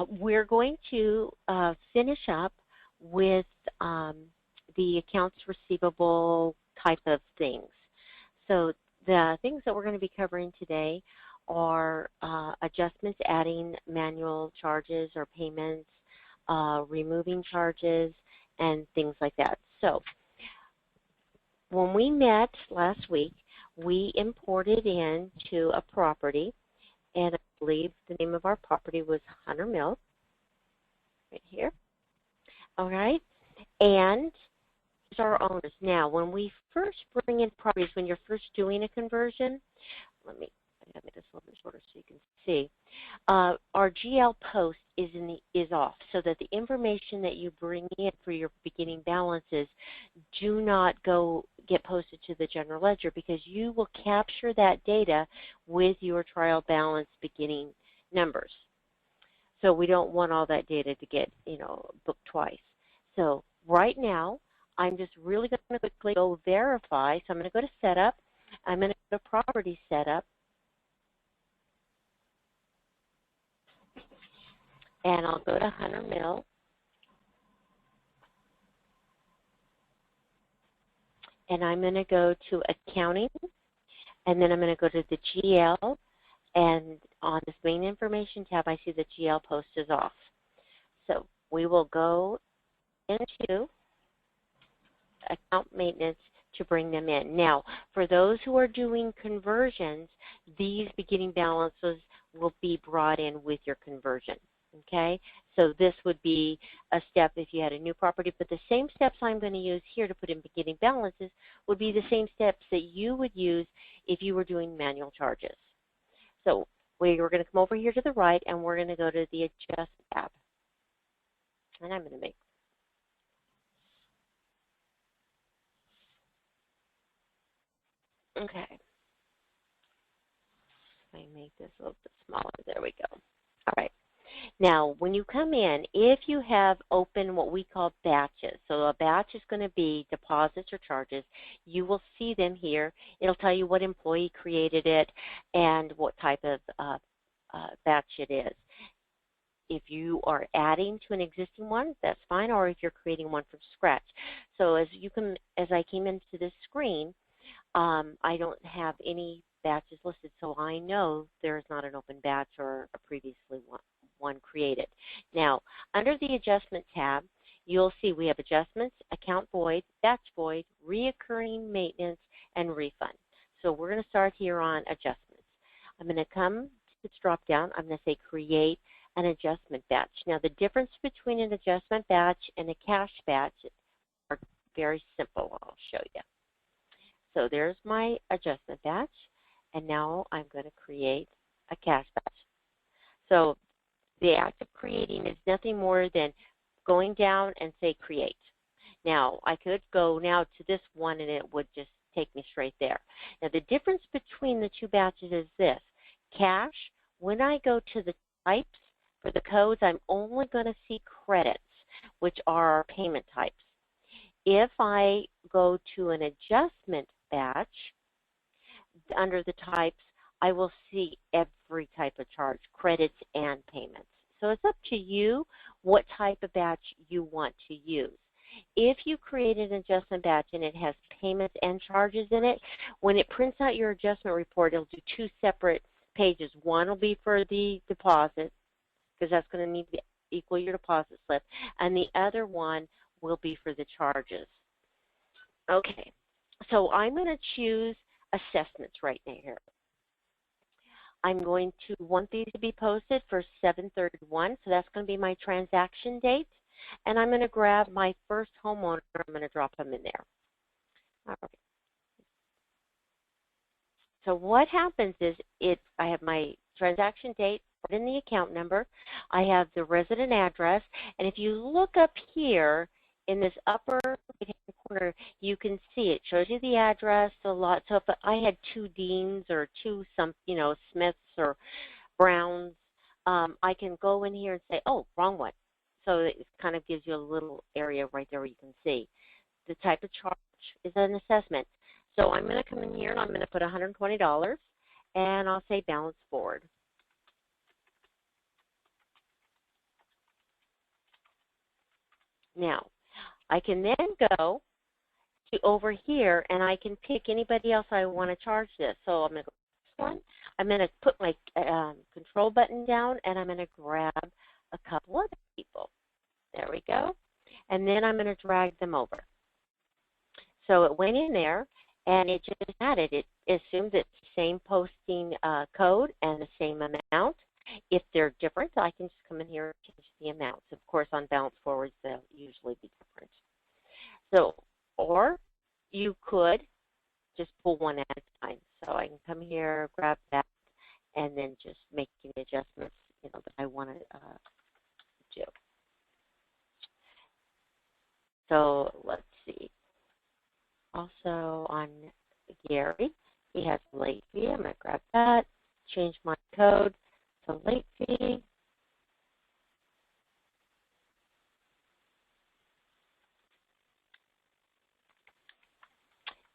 we're going to finish up with the accounts receivable type of things. So the things that we're going to be covering today are adjustments, adding manual charges or payments, removing charges, and things like that. So when we met last week, we imported into a property, and I believe the name of our property was Hunter Mill, right here. All right, and these are our owners. Now, when we first bring in properties, when you're first doing a conversion, I gotta make this a little bit shorter so you can see. Our GL post is off, so that the information that you bring in for your beginning balances do not get posted to the general ledger, because you will capture that data with your trial balance beginning numbers. So we don't want all that data to get, booked twice. So right now, I'm just really going to quickly go verify. So I'm going to go to Setup. I'm going to go to Property Setup. And I'll go to Hunter Mill. And I'm going to go to Accounting. And then I'm going to go to the GL. And on this Main Information tab, I see the GL post is off. So we will go into Account Maintenance to bring them in. Now, for those who are doing conversions, these beginning balances will be brought in with your conversion. Okay, so this would be a step if you had a new property, but the same steps I'm going to use here to put in beginning balances would be the same steps that you would use if you were doing manual charges. So we're going to come over here to the right, and we're going to go to the Adjust tab. And I'm going to make Let me make this a little bit smaller. There we go. All right. Now, when you come in, if you have open what we call batches, so a batch is going to be deposits or charges, you will see them here. It'll tell you what employee created it and what type of batch it is. If you are adding to an existing one, that's fine, or if you're creating one from scratch. So as I came into this screen, I don't have any batches listed, so I know there is not an open batch or a previously one created. Now, under the Adjustment tab, you'll see we have Adjustments, Account Void, Batch Void, Reoccurring Maintenance, and Refund. So we're going to start here on Adjustments. I'm going to come to this drop down. I'm going to say Create an Adjustment Batch. Now, the difference between an Adjustment Batch and a Cash Batch are very simple. I'll show you. So there's my Adjustment Batch, and now I'm going to create a Cash Batch. So the act of creating is nothing more than going down and say Create. Now, I could go now to this one, and it would just take me straight there. Now, the difference between the two batches is this. Cash, when I go to the types for the codes, I'm only going to see credits, which are our payment types. If I go to an adjustment batch, under the types, I will see every type of charge, credits and payments. So it's up to you what type of batch you want to use. If you create an adjustment batch and it has payments and charges in it, when it prints out your adjustment report, it'll do two separate pages. One will be for the deposit, because that's going to need to equal your deposit slip, and the other one will be for the charges. Okay, so I'm going to choose assessments right here. I'm going to want these to be posted for 7/31, so that's going to be my transaction date. And I'm going to grab my first homeowner. I'm going to drop them in there. All right. So what happens is I have my transaction date, put in the account number. I have the resident address. And if you look up here in this upper right-hand corner, you can see it shows you the address, the lot. So if I had two Deans or two Smiths or Browns, I can go in here and say, oh, wrong one. So it kind of gives you a little area right there where you can see. The type of charge is an assessment. So I'm going to come in here and I'm going to put $120 and I'll say balance forward. Now, I can then go to over here, and I can pick anybody else I want to charge this. So I'm going to go to this one. I'm going to put my control button down, and I'm going to grab a couple other people. There we go. And then I'm going to drag them over. So it went in there, and it just added. It assumed it's the same posting code and the same amount. If they're different, I can just come in here and change the amounts. Of course, on balance forwards, they'll usually be different. So, or you could just pull one at a time. So I can come here, grab that, and then just make the adjustments, that I want to do. So let's see. Also on Gary, he has a late fee. I'm going to grab that, change my code to late fee.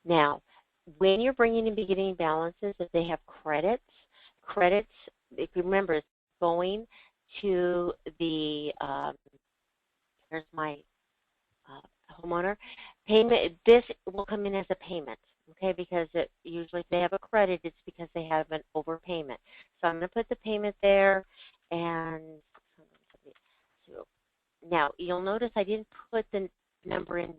Now, when you're bringing in beginning balances, if they have credits, if you remember, it's going to the, here's my homeowner payment. This will come in as a payment, okay, because usually if they have a credit, it's because they have an overpayment. So I'm going to put the payment there, and now you'll notice I didn't put the number in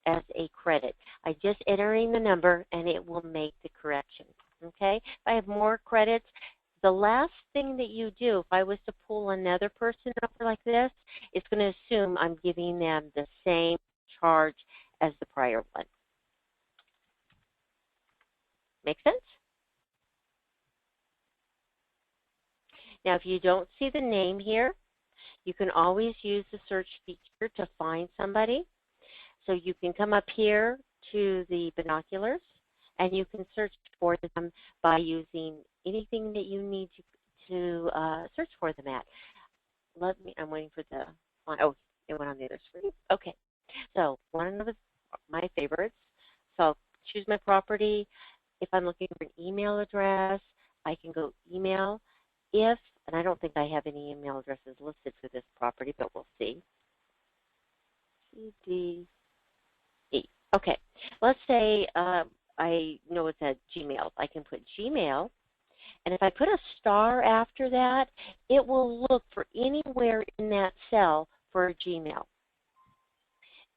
as a credit. I just entering the number, and it will make the correction, okay? If I have more credits, the last thing that you do, if I was to pull another person over like this, it's going to assume I'm giving them the same charge as the prior one. Make sense? Now, if you don't see the name here, you can always use the search feature to find somebody. So you can come up here to the binoculars, and you can search for them by using anything that you need to search for them at. I'm waiting for the, oh, it went on the other screen. Okay, so one of my favorites, so I'll choose my property. If I'm looking for an email address, I can go email. And I don't think I have any email addresses listed for this property, but we'll see. CDE. Okay, let's say I know it's a Gmail. I can put Gmail, and if I put a star after that, it will look for anywhere in that cell for a Gmail.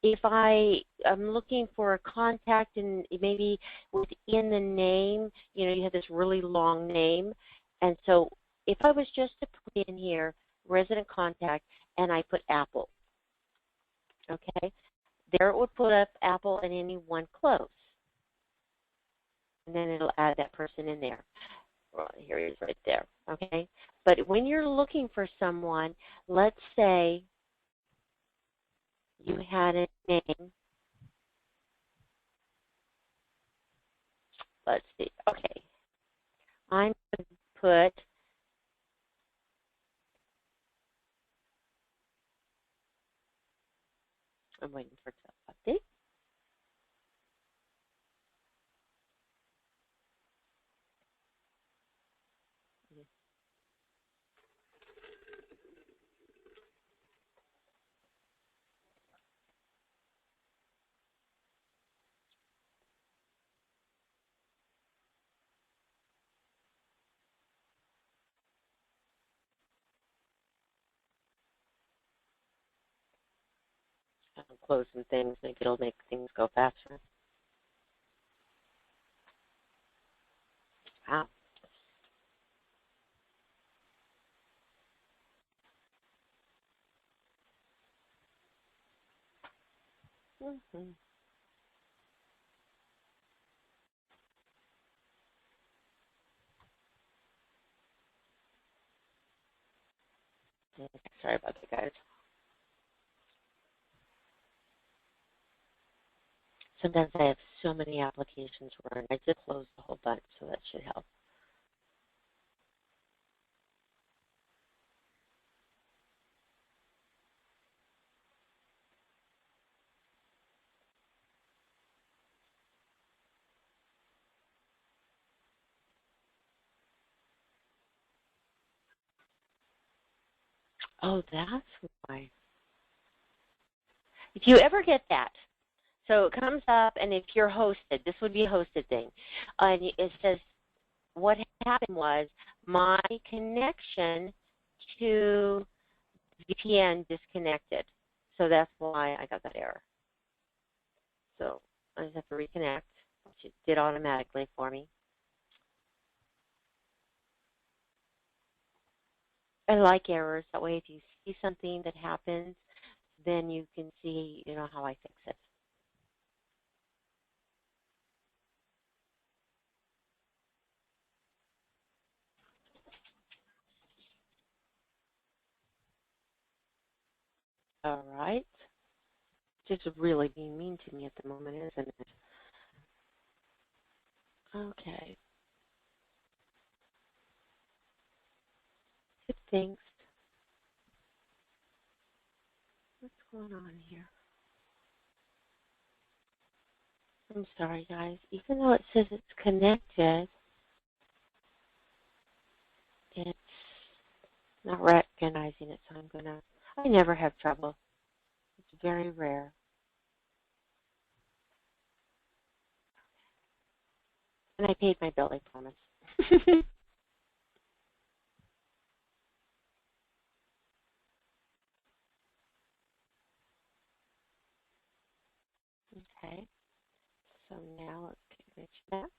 If I'm looking for a contact and maybe within the name, you have this really long name, and so if I was just to put in here resident contact and I put Apple, okay, there it would put up Apple and anyone close. And then it'll add that person in there. Well, here he is right there, okay? But when you're looking for someone, let's say you had a name. Let's see. Okay. I'm going to put I'm waiting for it to update. I'm closing things. Maybe it'll make things go faster. Wow. Mm-hmm. Sorry about that, guys. Sometimes I have so many applications running. I just closed a whole bunch, so that should help. Oh, that's why. If you ever get that, so it comes up, and if you're hosted, this would be a hosted thing, and it says, what happened was my connection to VPN disconnected. So that's why I got that error. So I just have to reconnect, which it did automatically for me. I like errors. That way if you see something that happens, then you can see, how I fix it. All right. Just really being mean to me at the moment, isn't it? Okay. Good things. What's going on here? I'm sorry, guys. Even though it says it's connected, it's not recognizing it, so I never have trouble. It's very rare. And I paid my bill, I promise. Okay. So now let's get Rich back.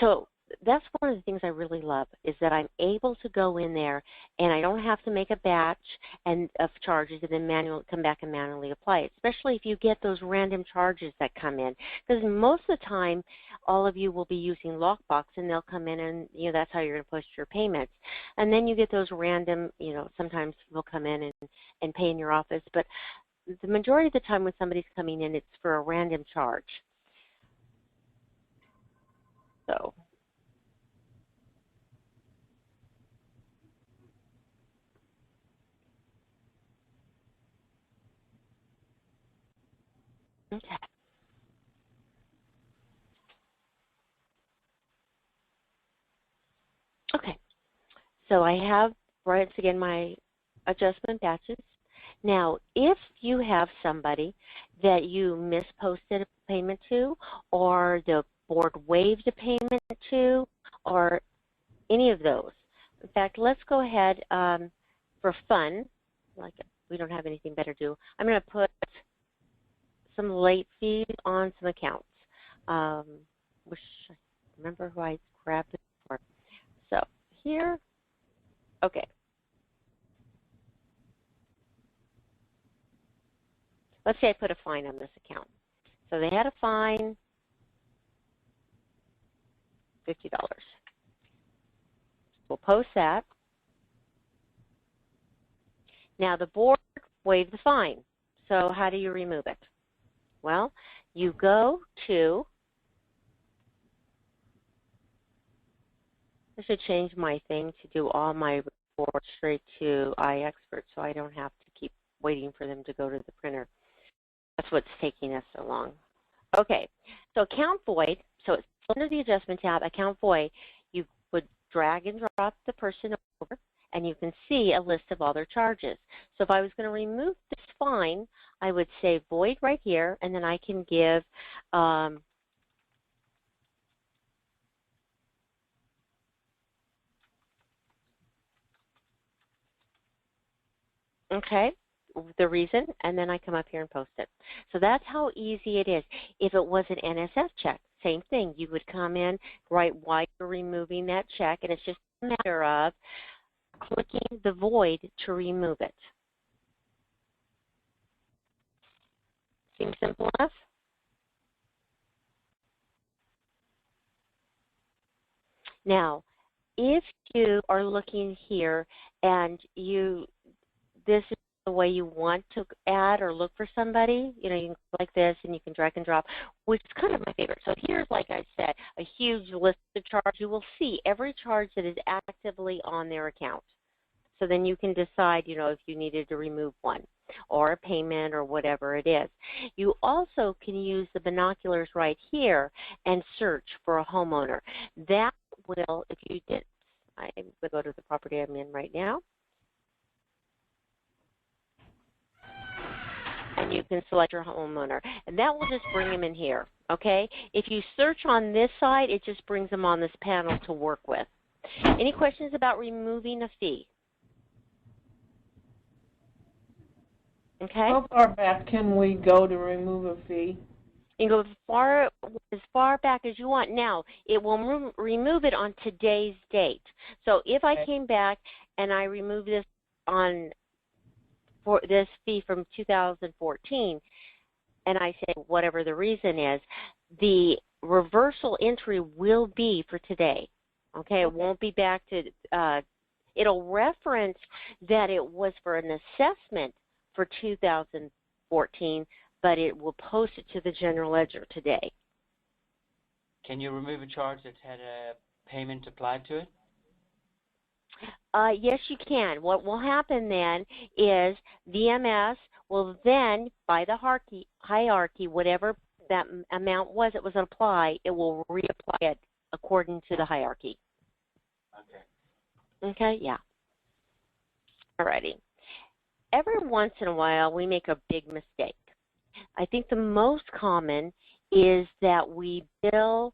So that's one of the things I really love, is that I'm able to go in there and I don't have to make a batch of charges and then come back and manually apply it, especially if you get those random charges that come in. Because most of the time, all of you will be using Lockbox, and they'll come in and, that's how you're going to push your payments. And then you get those random, sometimes people come in and pay in your office. But the majority of the time when somebody's coming in, it's for a random charge. So. Okay. Okay. So I have, once again, my adjustment batches. Now, if you have somebody that you misposted a payment to, or the board waived a payment to, or any of those. In fact, let's go ahead for fun, like we don't have anything better to do. I'm going to put some late fees on some accounts. Wish I remember who I grabbed it for. So here, okay. Let's say I put a fine on this account. So they had a fine, $50. We'll post that. Now the board waived the fine. So how do you remove it? Well, you go to, I should change my thing to do all my reports straight to iExpert so I don't have to keep waiting for them to go to the printer. That's what's taking us so long. Okay, so account void, so it's under the adjustment tab, account void, you would drag and drop the person over, and you can see a list of all their charges. So if I was going to remove this fine, I would say void right here, and then I can give okay, the reason, and then I come up here and post it. So that's how easy it is. If it was an NSF check, same thing. You would come in, write why you're removing that check, and it's just a matter of clicking the void to remove it. Seems simple enough? Now, if you are looking here and this is the way you want to add or look for somebody. You know, you can go like this and you can drag and drop, which is kind of my favorite. So here's, like I said, a huge list of charges. You will see every charge that is actively on their account. So then you can decide, you know, if you needed to remove one or a payment or whatever it is. You also can use the binoculars right here and search for a homeowner. That will, if you did, I'm going to go to the property I'm in right now. And you can select your homeowner. And that will just bring them in here, okay? If you search on this side, it just brings them on this panel to work with. Any questions about removing a fee? Okay. How far back can we go to remove a fee? You can go as far back as you want. Now, it will remove it on today's date. So if I came back and I removed this for this fee from 2014, and I say whatever the reason is, the reversal entry will be for today. Okay, it won't be back to, it'll reference that it was for an assessment for 2014, but it will post it to the general ledger today. Can you remove a charge that's had a payment applied to it? Yes, you can. What will happen then is VMS will then, by the hierarchy, whatever that amount was that was applied, it will reapply it according to the hierarchy. Okay. Okay, yeah. Alrighty. Every once in a while, we make a big mistake. I think the most common is that we bill,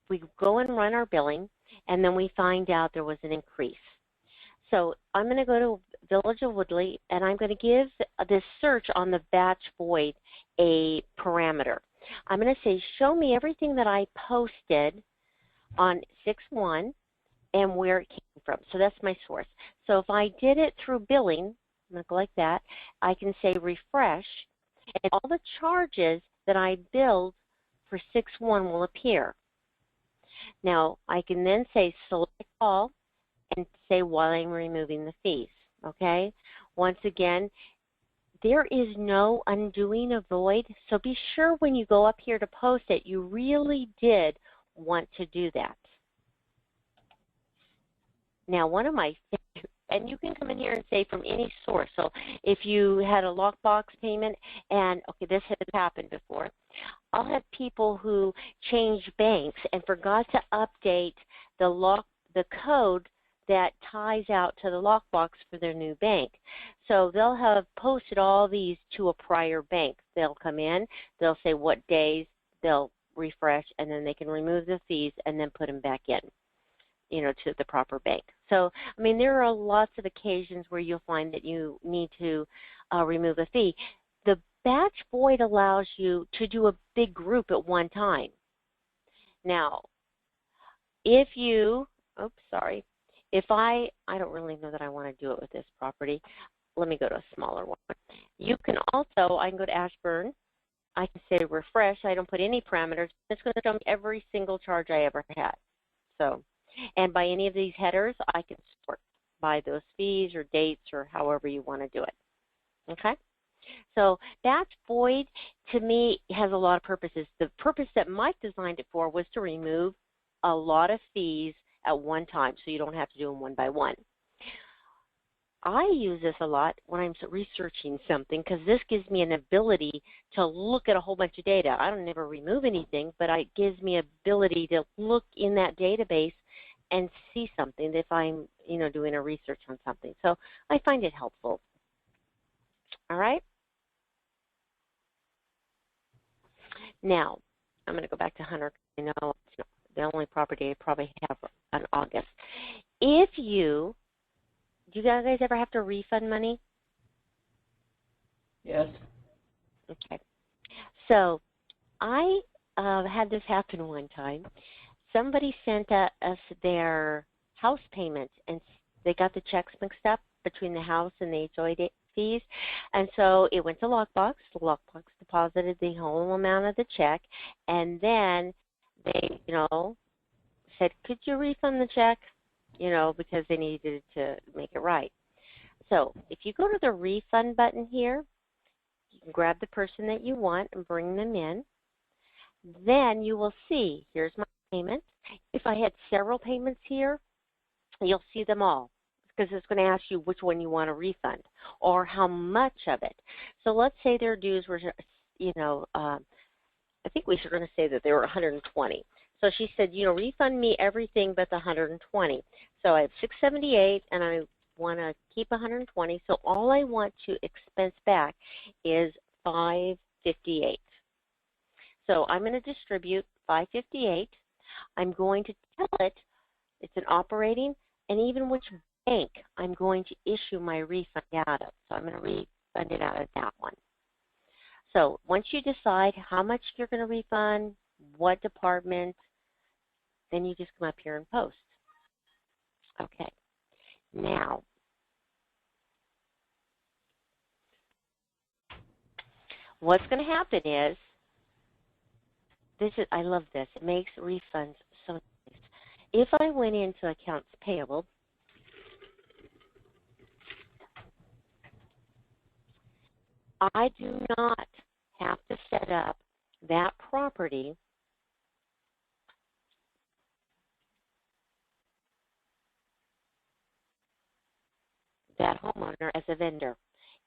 we go and run our billing, and then we find out there was an increase. So I'm going to go to Village of Woodley, and I'm going to give this search on the batch void a parameter. I'm going to say, show me everything that I posted on 6/1 and where it came from. So that's my source. So if I did it through billing, I'm going to go like that, I can say refresh, and all the charges that I billed for 6/1 will appear. Now, I can then say select all and say while I'm removing the fees, okay? Once again, there is no undoing a void, so be sure when you go up here to post it, you really did want to do that. Now, one of my favorite, and you can come in here and say from any source. So if you had a lockbox payment and, okay, this has happened before, I'll have people who change banks and forgot to update the code that ties out to the lockbox for their new bank. So they'll have posted all these to a prior bank. They'll come in, they'll say what days, they'll refresh, and then they can remove the fees and then put them back in, you know, to the proper bank. So, I mean, there are lots of occasions where you'll find that you need to remove a fee. The batch void allows you to do a big group at one time. Now, if you, oops, sorry, if I don't really know that I want to do it with this property. Let me go to a smaller one. You can also, I can go to Ashburn. I can say refresh. I don't put any parameters. It's going to show me every single charge I ever had. So, and by any of these headers, I can sort by those fees or dates or however you want to do it. Okay? So batch void, to me, has a lot of purposes. The purpose that Mike designed it for was to remove a lot of fees at one time, so you don't have to do them one by one. I use this a lot when I'm researching something because this gives me an ability to look at a whole bunch of data. I don't never remove anything, but it gives me ability to look in that database and see something if I'm, you know, doing a research on something. So I find it helpful. All right. Now, I'm going to go back to Hunter. I know it's not the only property I probably have in August. If you, do you guys ever have to refund money? Yes. Okay. So I had this happen one time. Somebody sent us their house payment, and they got the checks mixed up between the house and the HOA fees. And so it went to Lockbox. The Lockbox deposited the whole amount of the check, and then they, you know, said, could you refund the check? You know, because they needed to make it right. So if you go to the refund button here, you can grab the person that you want and bring them in. Then you will see, here's my payment. If I had several payments here, you'll see them all because it's going to ask you which one you want to refund or how much of it. So let's say their dues were, I think we should going to say that they were 120. So she said, refund me everything but the 120. So I have 678 and I want to keep 120. So all I want to expense back is 558. So I'm going to distribute 558. I'm going to tell it it's an operating and even which bank I'm going to issue my refund out of. So I'm going to refund it out of that one. So once you decide how much you're going to refund, what department, then you just come up here and post. Okay. Now, what's going to happen is, I love this. It makes refunds so nice. If I went into accounts payable, I do not have to set up that property that homeowner as a vendor.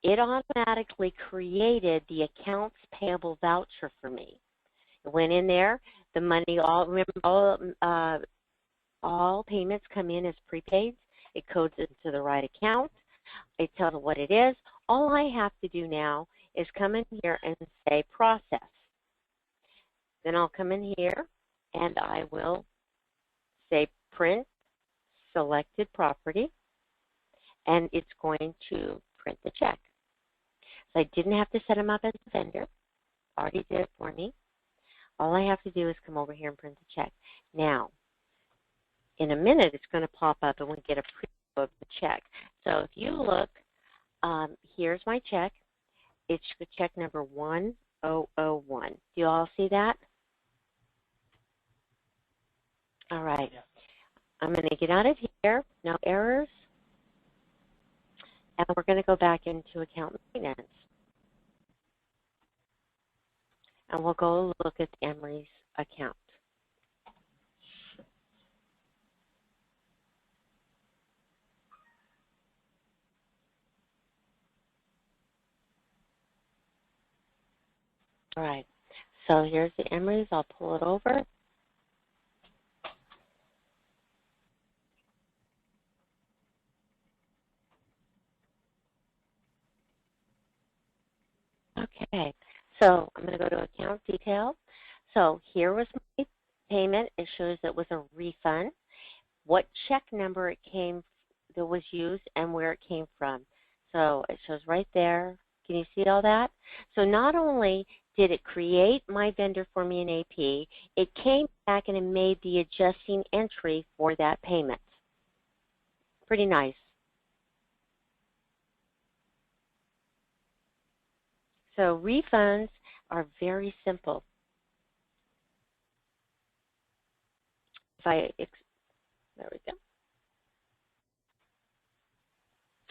It automatically created the accounts payable voucher for me. It went in there. The money, all payments come in as prepaids. It codes into the right account. It tells it what it is. All I have to do now is come in here and say process. Then I'll come in here and I will say print selected property, and it's going to print the check. So I didn't have to set them up as a vendor. Already did it for me. All I have to do is come over here and print the check. Now, in a minute, it's going to pop up and we get a preview of the check. So if you look, here's my check. It's the check number 1001. Do you all see that? All right. Yeah. I'm going to get out of here. No errors. And we're going to go back into account maintenance. And we'll go look at Emery's account. All right. So here's the Emery's. I'll pull it over. Okay. So I'm going to go to account detail. So here was my payment. It shows it was a refund, what check number it came that was used, and where it came from. So it shows right there. Can you see all that? So not only did it create my vendor for me in AP, it came back and it made the adjusting entry for that payment. Pretty nice. So refunds are very simple. There we go.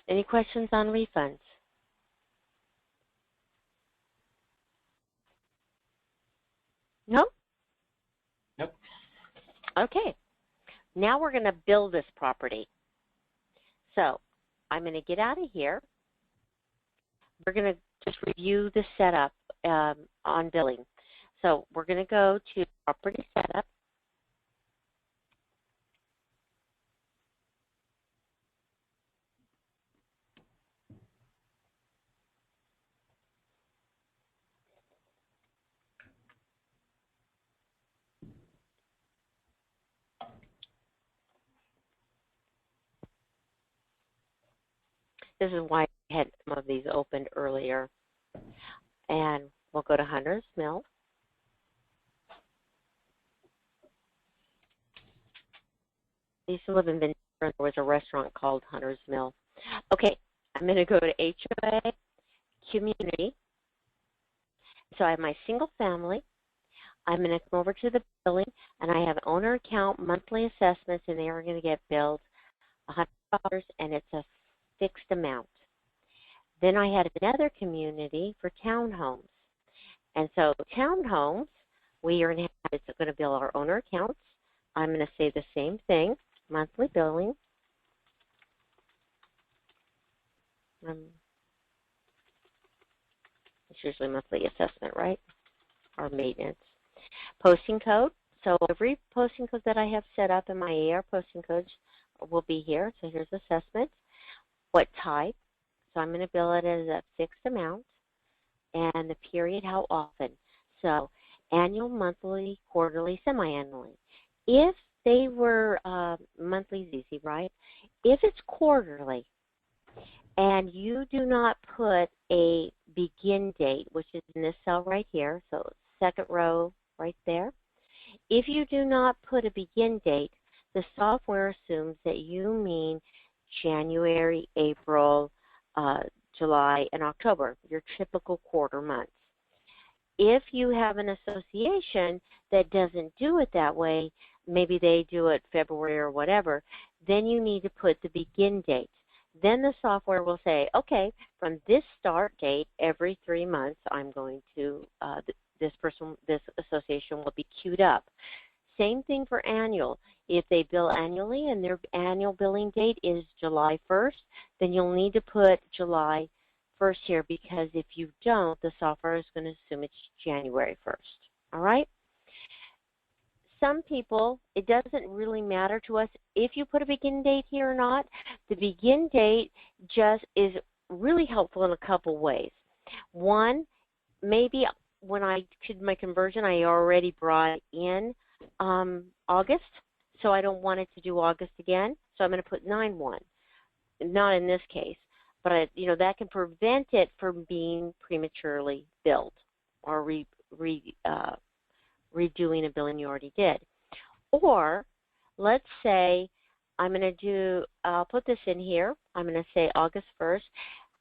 Any questions on refunds? No? Nope. Okay. Now we're going to build this property. So I'm going to get out of here. We're going to just review the setup on billing. So we're going to go to property setup. This is why I had some of these opened earlier. And we'll go to Hunter's Mill. I used to live in Ventura. There was a restaurant called Hunter's Mill. Okay, I'm going to go to HOA Community. So I have my single family. I'm going to come over to the billing, and I have owner account monthly assessments, and they are going to get billed $100, and it's a fixed amount. Then I had another community for townhomes. And so townhomes, we are going to bill our owner accounts. I'm going to say the same thing, monthly billing. It's usually monthly assessment, right? Or maintenance. Posting code. So every posting code that I have set up in my AR posting codes will be here. So here's assessment. What type? So I'm going to bill it as a fixed amount. And the period, how often? So annual, monthly, quarterly, semi-annually. If they were monthly is easy, right? If it's quarterly and you do not put a begin date, which is in this cell right here, so second row right there, if you do not put a begin date, the software assumes that you mean January, April, July, and October, your typical quarter months. If you have an association that doesn't do it that way, maybe they do it February or whatever, then you need to put the begin date. Then the software will say, okay, from this start date, every 3 months, I'm going to, this association will be queued up. Same thing for annual. If they bill annually and their annual billing date is July 1st, then you'll need to put July 1st here, because if you don't, the software is going to assume it's January 1st. All right? Some people, it doesn't really matter to us if you put a begin date here or not. The begin date just is really helpful in a couple ways. One, maybe when I did my conversion, I already brought in August, so I don't want it to do August again, so I'm going to put 9/1. Not in this case, but that can prevent it from being prematurely billed or redoing a billing you already did. Or let's say I'll put this in here, I'm going to say August 1st,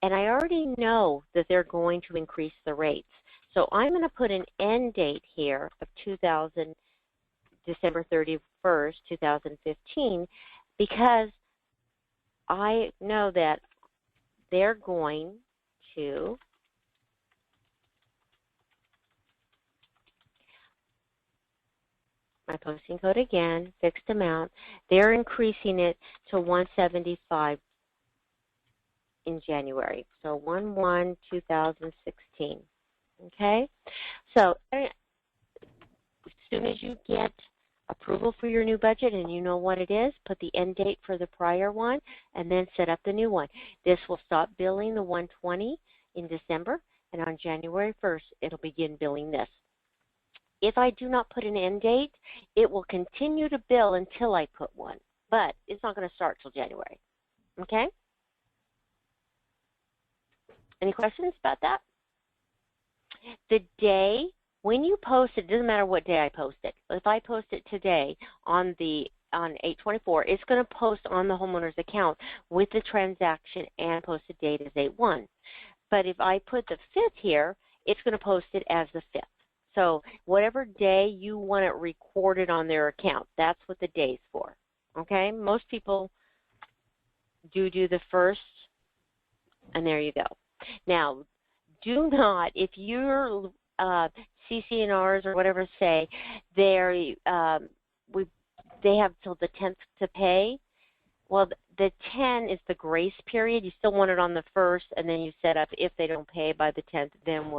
and I already know that they're going to increase the rates. So I'm going to put an end date here of December 31st, 2015, because I know that they're going to my posting code again, fixed amount. They're increasing it to $175 in January. So 1/1/2016. Okay? So as soon as you get approval for your new budget and you know what it is, put the end date for the prior one and then set up the new one. This will stop billing the 120 in December, and on January 1st, it'll begin billing this. If I do not put an end date, it will continue to bill until I put one, but it's not going to start till January. Okay? Any questions about that? The day when you post it, doesn't matter what day I post it. If I post it today on 8/24, it's going to post on the homeowner's account with the transaction and posted date as 8/1. But if I put the 5th here, it's going to post it as the 5th. So whatever day you want it recorded on their account, that's what the day's for. Okay? Most people do the 1st, and there you go. Now, do not, if your CC&Rs or whatever say they have till the 10th to pay, well, the 10 is the grace period. You still want it on the 1st, and then you set up if they don't pay by the 10th, then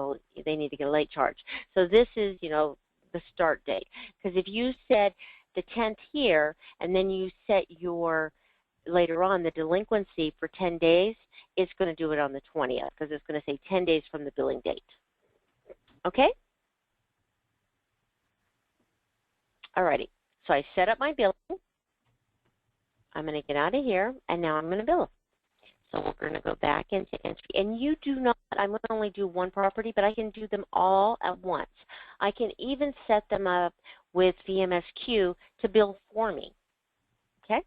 they need to get a late charge. So this is, the start date. Because if you said the 10th here, and then you set your later on the delinquency for 10 days, it's going to do it on the 20th because it's going to say 10 days from the billing date. Okay? Alrighty. So I set up my billing. I'm going to get out of here, and now I'm going to bill. So we're going to go back into entry. And you do not, I'm going to only do one property, but I can do them all at once. I can even set them up with VMS Q to bill for me. Okay?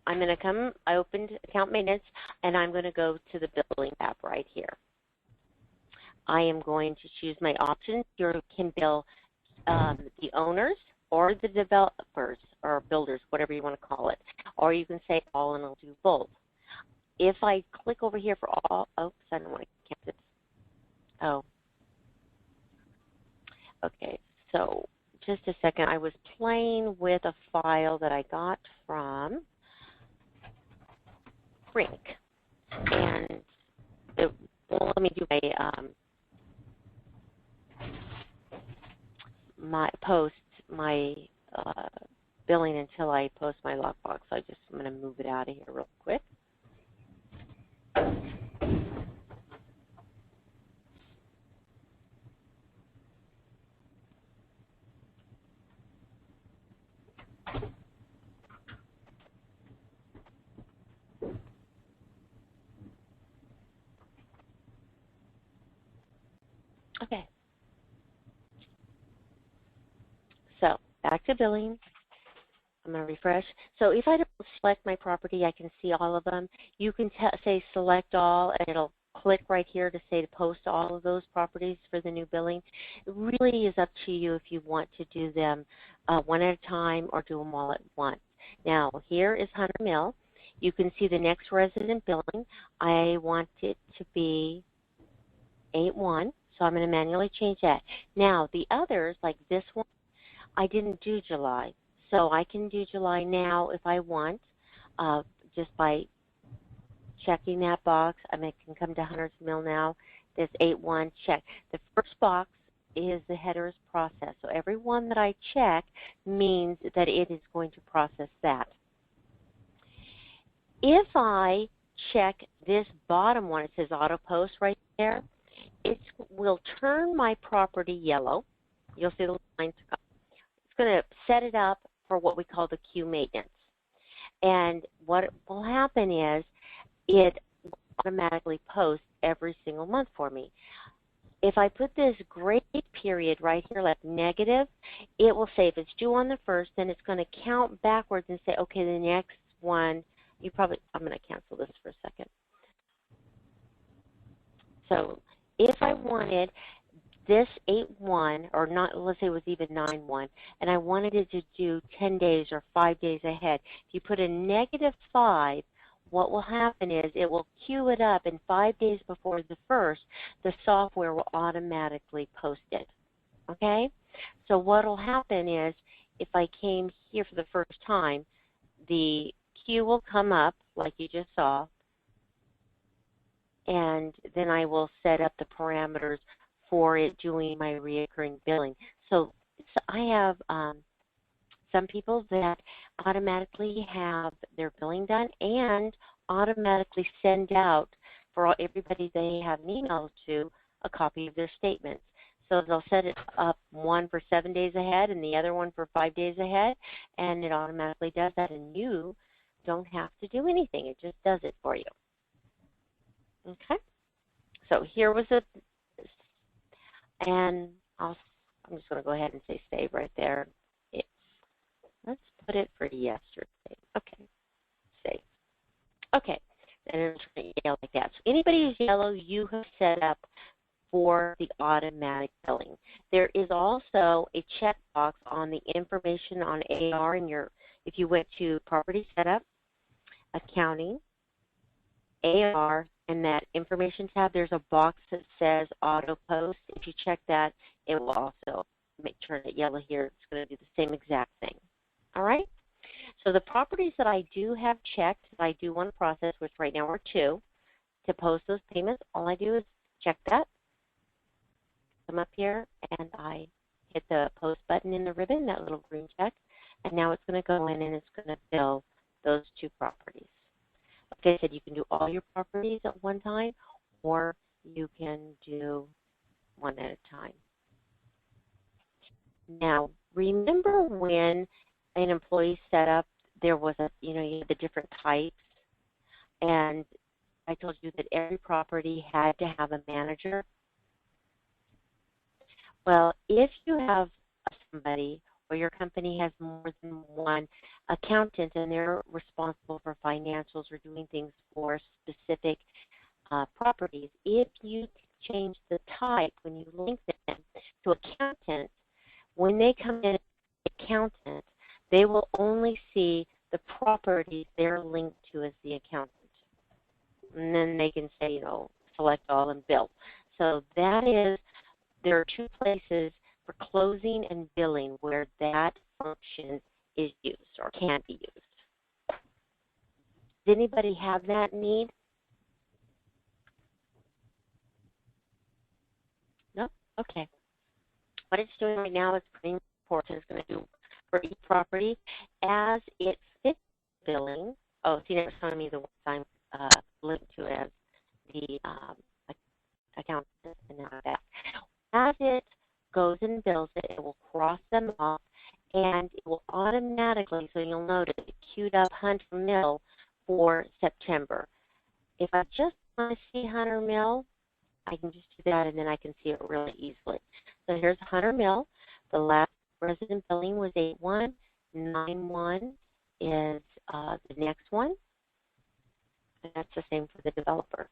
I'm going to come, I opened account maintenance, and I'm going to go to the billing tab right here. I am going to choose my options. You can bill the owners, or the developers or builders, whatever you want to call it. Or you can say all and it'll do both. If I click over here for all, oops, I don't want to count this. Oh. Okay, so just a second. I was playing with a file that I got from Brink. And it won't let me do my billing until I post my lockbox. So I'm going to move it out of here real quick. Okay. So back to billing. I'm going to refresh. So if I don't select my property, I can see all of them. You can say select all, and it'll click right here to say to post all of those properties for the new billing. It really is up to you if you want to do them one at a time or do them all at once. Now, here is Hunter Mill. You can see the next resident billing. I want it to be 8/1, so I'm going to manually change that. Now, the others, like this one, I didn't do July. So I can do July now if I want, just by checking that box. I can come to Hunter's Mill now. There's 8/1, check. The first box is the headers process. So every one that I check means that it is going to process that. If I check this bottom one, it says auto post right there, it will turn my property yellow. You'll see the lines. It's going to set it up for what we call the queue maintenance. And what will happen is it will automatically post every single month for me. If I put this gray period right here, like negative, it will say if it's due on the 1st, then it's going to count backwards and say, okay, the next one, I'm going to cancel this for a second. So if I wanted this 8/1, or not, let's say it was even 9/1, and I wanted it to do 10 days or 5 days ahead, if you put a -5, what will happen is it will queue it up, and 5 days before the 1st, the software will automatically post it. Okay? So what will happen is if I came here for the first time, the queue will come up like you just saw, and then I will set up the parameters for it doing my reoccurring billing. So I have some people that automatically have their billing done and automatically send out for everybody they have an email to a copy of their statements. So they'll set it up one for 7 days ahead and the other one for 5 days ahead, and it automatically does that, and you don't have to do anything. It just does it for you. Okay? So here was a, and I'm just going to go ahead and say save right there. Let's put it for yesterday. Okay, save. Okay, and it's going to yellow like that. So anybody who's yellow, you have set up for the automatic billing. There is also a checkbox on the information on AR in your, if you went to property setup, accounting, AR, and that information tab, there's a box that says auto post. If you check that, it will also turn it yellow here. It's going to do the same exact thing. All right? So the properties that I do have checked, that I do want to process, which right now are 2, to post those payments, all I do is check that, come up here, and I hit the post button in the ribbon, that little green check, and now it's going to go in and it's going to bill those 2 properties. Like I said, you can do all your properties at one time, or you can do one at a time. Now, remember when an employee set up, there was a, you had the different types, and I told you that every property had to have a manager? Well, if you have somebody or your company has more than one accountant and they're responsible for financials or doing things for specific properties, if you change the type when you link them to accountant, when they come in accountant, they will only see the properties they're linked to as the accountant. And then they can say, select all and bill. So there are two places for closing and billing where that function is used or can be used. Does anybody have that need? No? Okay. What it's doing right now is putting reports, and it's going to do for each property as it fits billing. Oh, see, it's telling me the ones I'm linked to as the accountant and not that. As it goes and bills it, it will cross them off, and it will automatically, so you'll notice, it queued up Hunter Mill for September. If I just want to see Hunter Mill, I can just do that, and then I can see it really easily. So here's Hunter Mill. The last resident billing was 8/1. 9/1 is the next one, and that's the same for the developer.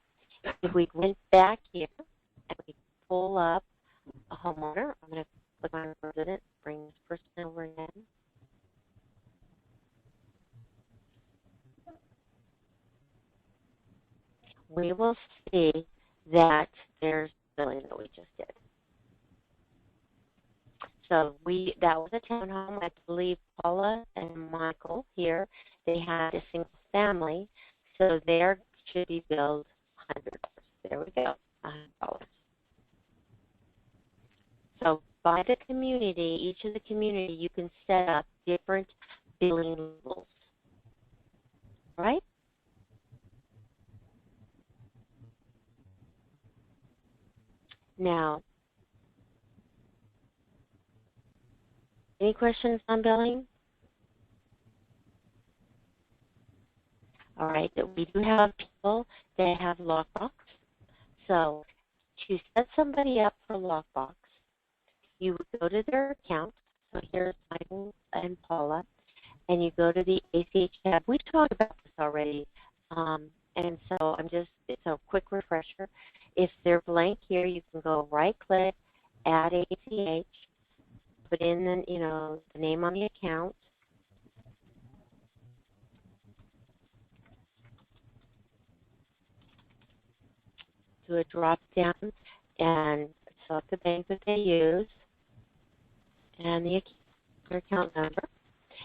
If we went back here and we pull up a homeowner, I'm going to click on resident, bring this person over again. We will see that there's billing that we just did. So that was a townhome. I believe Paula and Michael here, they had a single family, so there should be billed $100. There we go, $100. So by the community, each of the community, you can set up different billing levels, right? Now, any questions on billing? All right, we do have people that have lockbox. So to set somebody up for lockbox, you would go to their account. So here's Michael and Paula, and you go to the ACH tab. We talked about this already, and so it's a quick refresher. If they're blank here, you can go right-click, add ACH, put in the name on the account, do a drop down, and select the bank that they use, and their account number,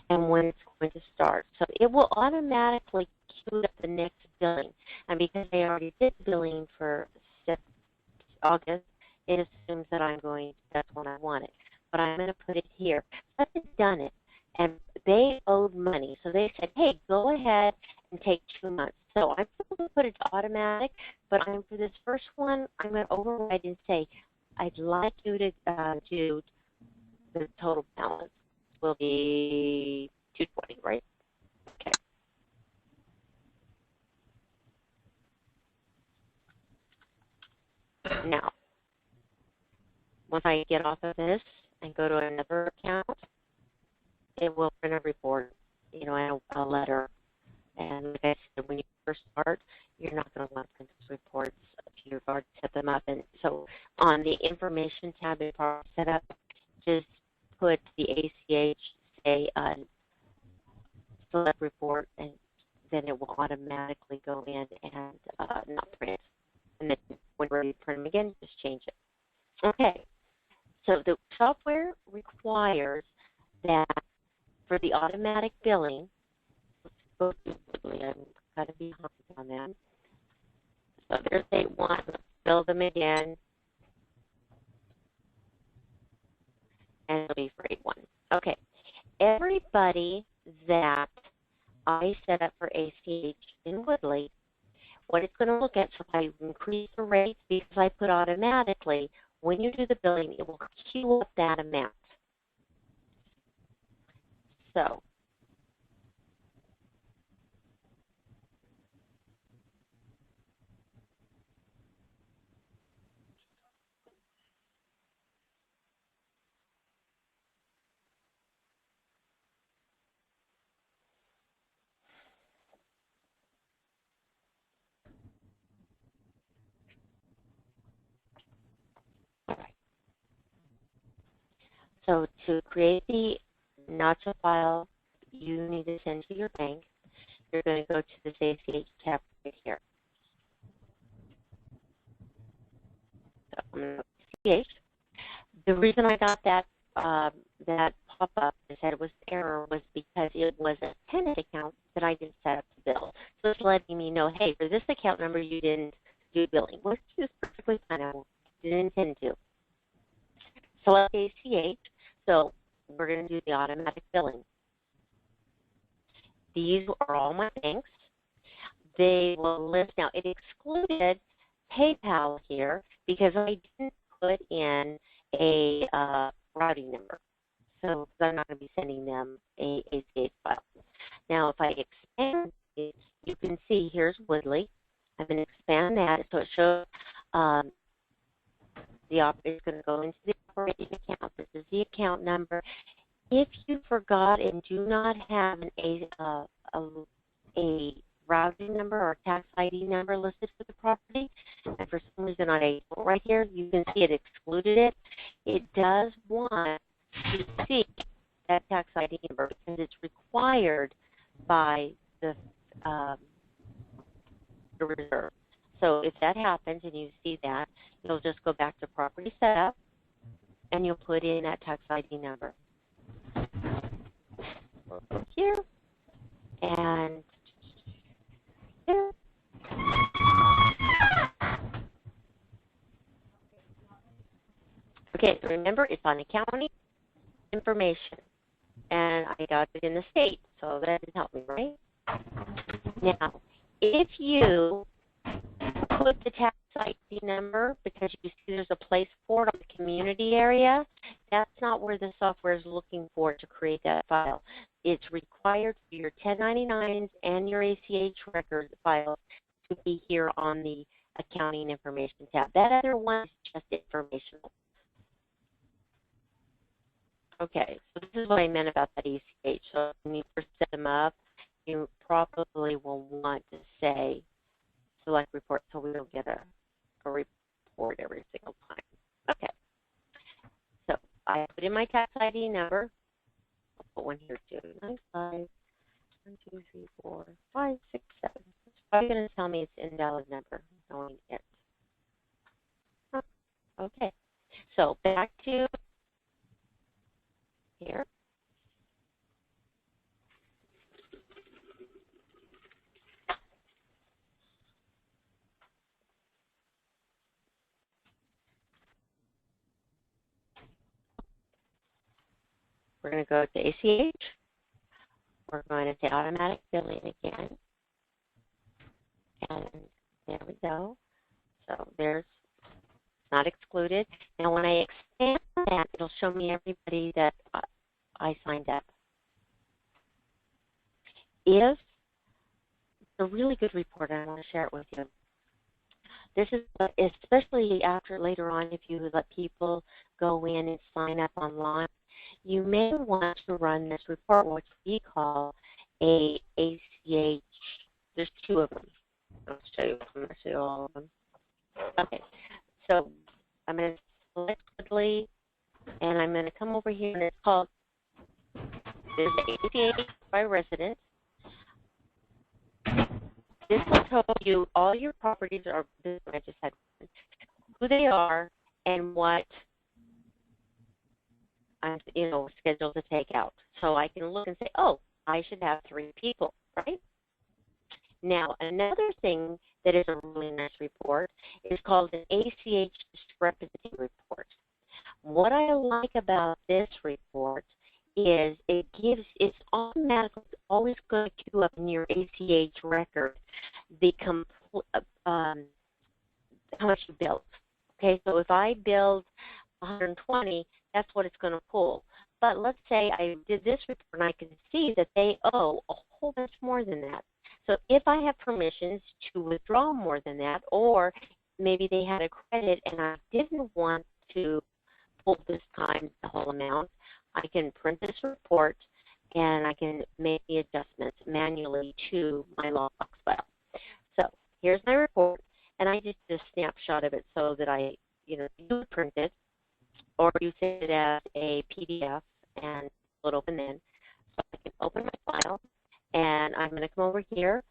and when it's going to start. So it will automatically queue up the next billing. And because they already did billing for August, it assumes that that's when I want it. But I'm going to put it here. But it's done it. And they owed money. So they said, hey, go ahead and take 2 months. So I'm going to put it to automatic, but for this first one, I'm going to override and say, I'd like you to do the total balance will be 220, right? Okay. Now, once I get off of this and go to another account, it will print a report, and a letter. And like I said, when you first start, you're not going to want to print those reports if you've already set them up. And so on the information tab, if you're set up, just put the ACH, say select report, and then it will automatically go in and not print. And then when we're ready to print them again, just change it. Okay, so the software requires that for the automatic billing, let's go through quickly, I'm kind of behind on that. So there's 8/1, let's bill them again, and it'll be for 8/1. Okay, everybody that I set up for ACH in Woodley, what it's going to look at, so if I increase the rate because I put automatically, when you do the billing, it will queue up that amount. So all right. So to create the not a file you need to send to your bank. You're going to go to this ACH tab right here. So I'm going to go to ACH. The reason I got that that pop-up that said it was error was because it was a tenant account that I didn't set up to bill. So it's letting me know, hey, for this account number you didn't do billing, which is perfectly fine. I didn't intend to. Select ACH. So we're going to do the automatic billing. These are all my banks. They will list. Now, it excluded PayPal here because I didn't put in a routing number. So I'm not going to be sending them a ACH file. Now, if I expand it, you can see here's Woodley. I'm going to expand that so it shows it's going to go into the operating account. This is the account number. If you forgot and do not have a routing number or tax ID number listed for the property, and for some reason on a right here, you can see it excluded it. It does want to see that tax ID number because it's required by the reserve. So if that happens and you see that, you'll just go back to property setup and you'll put in that tax ID number. Here and here. Okay, so remember it's on accounting information, and I got it in the state, so that didn't help me, right? Now, if you put the tax ID number because you see there's a place for it on the community area, that's not where the software is looking for to create that file. It's required for your 1099s and your ACH record files to be here on the accounting information tab. That other one is just informational. Okay, so this is what I meant about that ACH. So when you first set them up, you probably will want to say select report so we don't get a report every single time. Okay, so I put in my tax ID number. I'll put one here too. 95 1 2 3 4 5 6 7. It's probably going to tell me it's invalid number. Knowing it. Okay, so back to here. We're going to go to ACH. We're going to say automatic billing again. And there we go. So there's not excluded. Now when I expand that, it'll show me everybody that I signed up. If it's a really good report, I want to share it with you. This is especially after later on, if you let people go in and sign up online, you may want to run this report, which we call a ACH. There's two of them. I'll show you. I'm going to show you all of them. Okay, so I'm going to select Woodley, and I'm going to come over here, and it's called ACH by resident. This will tell you all your properties are, this one I just had, who they are, and what I'm, scheduled to take out. So I can look and say, oh, I should have 3 people, right? Now, another thing that is a really nice report is called an ACH Representing Report. What I like about this report is it's automatically always going to queue up in your ACH record the how much you billed. Okay, so if I billed 120, that's what it's going to pull. But let's say I did this report and I can see that they owe a whole bunch more than that. So if I have permissions to withdraw more than that, or maybe they had a credit and I didn't want to pull this time the whole amount, I can print this report and I can make the adjustments manually to my logbox file. So here's my report, and I just did a snapshot of it so that you would print it, or you send it as a PDF and it open then. So I can open my file, and I'm going to come over here,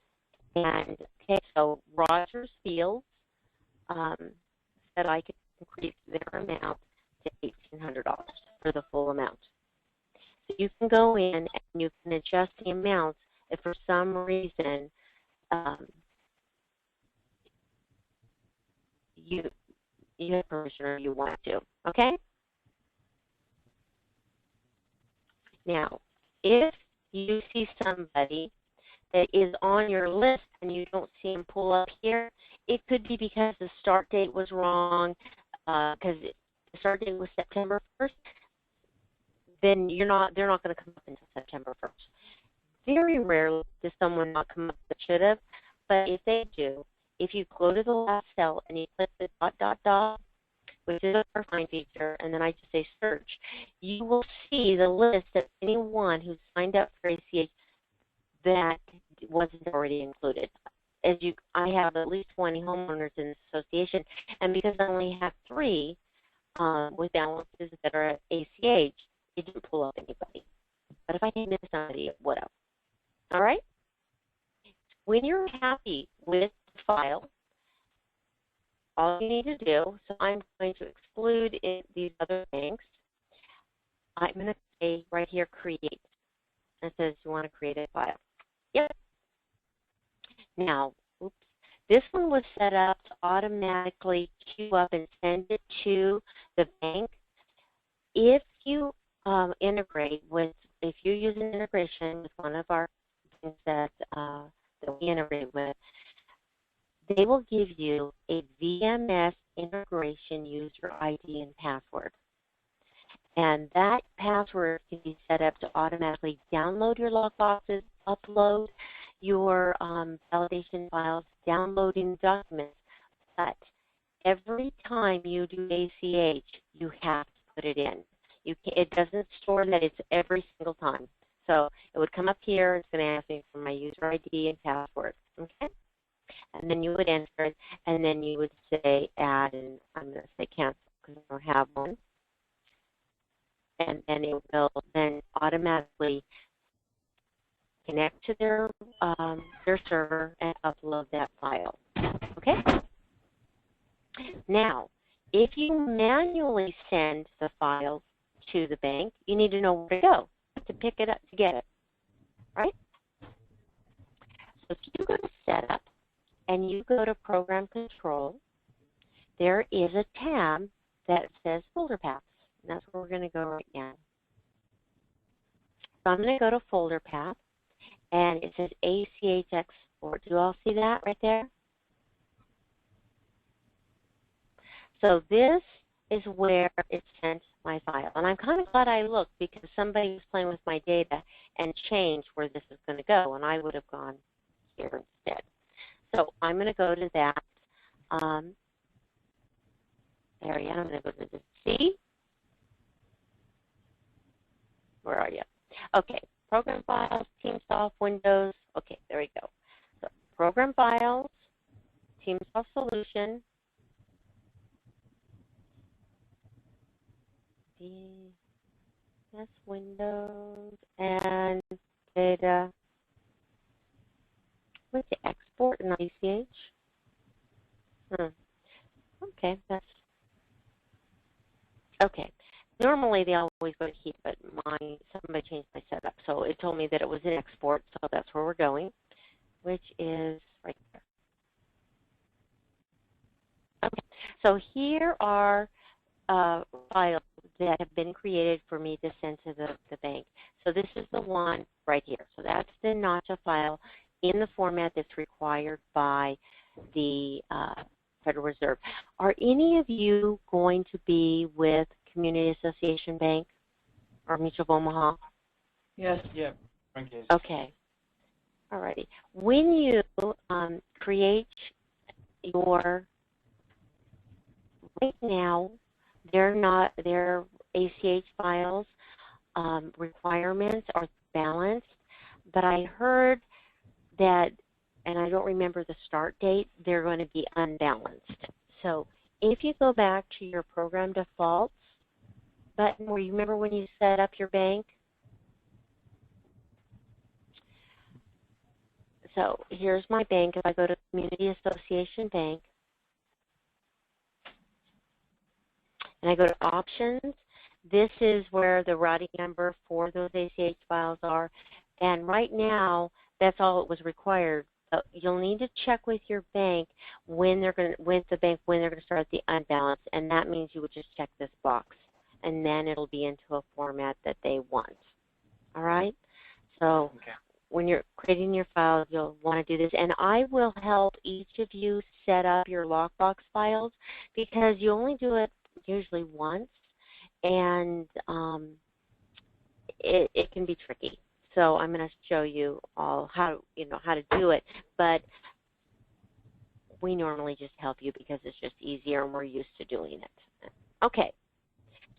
and, okay, so Rogers Fields said I could increase their amount to $1,800 for the full amount. So you can go in and you can adjust the amounts if for some reason you have permission or you want to, okay? Now, if you see somebody that is on your list and you don't see them pull up here, it could be because the start date was wrong, because the start date was September 1st, then they're not going to come up until September 1st. Very rarely does someone not come up that should have, but if they do, if you go to the last cell and you click the ... which is our find feature, and then I just say search, you will see the list of anyone who signed up for ACH that wasn't already included. I have at least 20 homeowners in the association, and because I only have 3 with balances that are at ACH, it didn't pull up anybody. But if I didn't miss somebody, it would have. All right? When you're happy with the file, all you need to do, so I'm going to exclude these other banks. I'm going to say right here, create. It says you want to create a file. Yep. Now, oops, this one was set up to automatically queue up and send it to the bank. If you if you use an integration with one of our things that we integrate with, they will give you a VMS integration user ID and password. And that password can be set up to automatically download your logboxes, upload your validation files, downloading documents. But every time you do ACH, you have to put it in. It doesn't store that it's every single time. So it would come up here. It's going to ask me for my user ID and password. Okay? And then you would enter it, and then you would say add, and I'm going to say cancel because I don't have one. And then it will then automatically connect to their server and upload that file. Okay? Now, if you manually send the files to the bank, you need to know where to go to pick it up to get it. Right? So if you go to Setup and you go to Program Control, there is a tab that says Folder Paths. And that's where we're going to go right now. So I'm going to go to Folder Path, and it says ACH Export. Do you all see that right there? So this is where it sent my file. And I'm kind of glad I looked because somebody was playing with my data and changed where this is going to go, and I would have gone here instead. So I'm going to go to that area. I'm going to go to the C. Where are you? Okay, Program Files, TeamSoft, Windows. Okay, there we go. So Program Files, TeamSoft Solution, that's Windows, and data. What's the export and ACH? Okay, that's okay. Normally they always go to keep, but somebody changed my setup, so it told me that it was an export, so that's where we're going, which is right there. Okay, so here are files that have been created for me to send to the bank. So this is the one right here. So that's the NACHA file in the format that's required by the Federal Reserve. Are any of you going to be with Community Association Bank or Mutual of Omaha? Yes. Yeah, Frank is. Okay. All righty. When you create your, right now, their ACH files requirements are balanced, but I heard that, and I don't remember the start date, they're going to be unbalanced. So if you go back to your program defaults button, where you remember when you set up your bank, So here's my bank. If I go to Community Association Bank, and I go to Options, this is where the routing number for those ACH files are. And right now, that's all it was required. You'll need to check with your bank when they're going to start the unbalance, and that means you would just check this box, and then it'll be into a format that they want. All right? So Okay. when you're creating your files, you'll want to do this, and I will help each of you set up your lockbox files because you only do it usually once, and it can be tricky. So I'm going to show you all how to do it, but we normally just help you because it's just easier and we're used to doing it. Okay,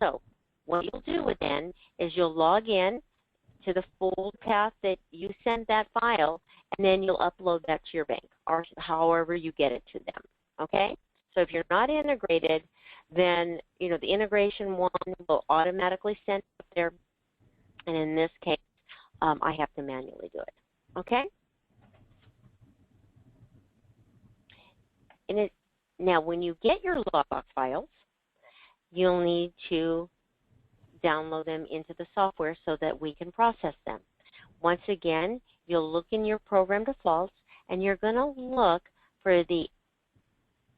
so what you'll do then is you'll log in to the folder path that you sent that file, and then you'll upload that to your bank or however you get it to them. Okay? So if you're not integrated, then the integration one will automatically send it up there, and in this case, I have to manually do it. Okay? Now, when you get your lockbox files, you'll need to download them into the software so that we can process them. Once again, you'll look in your program defaults, and you're going to look for the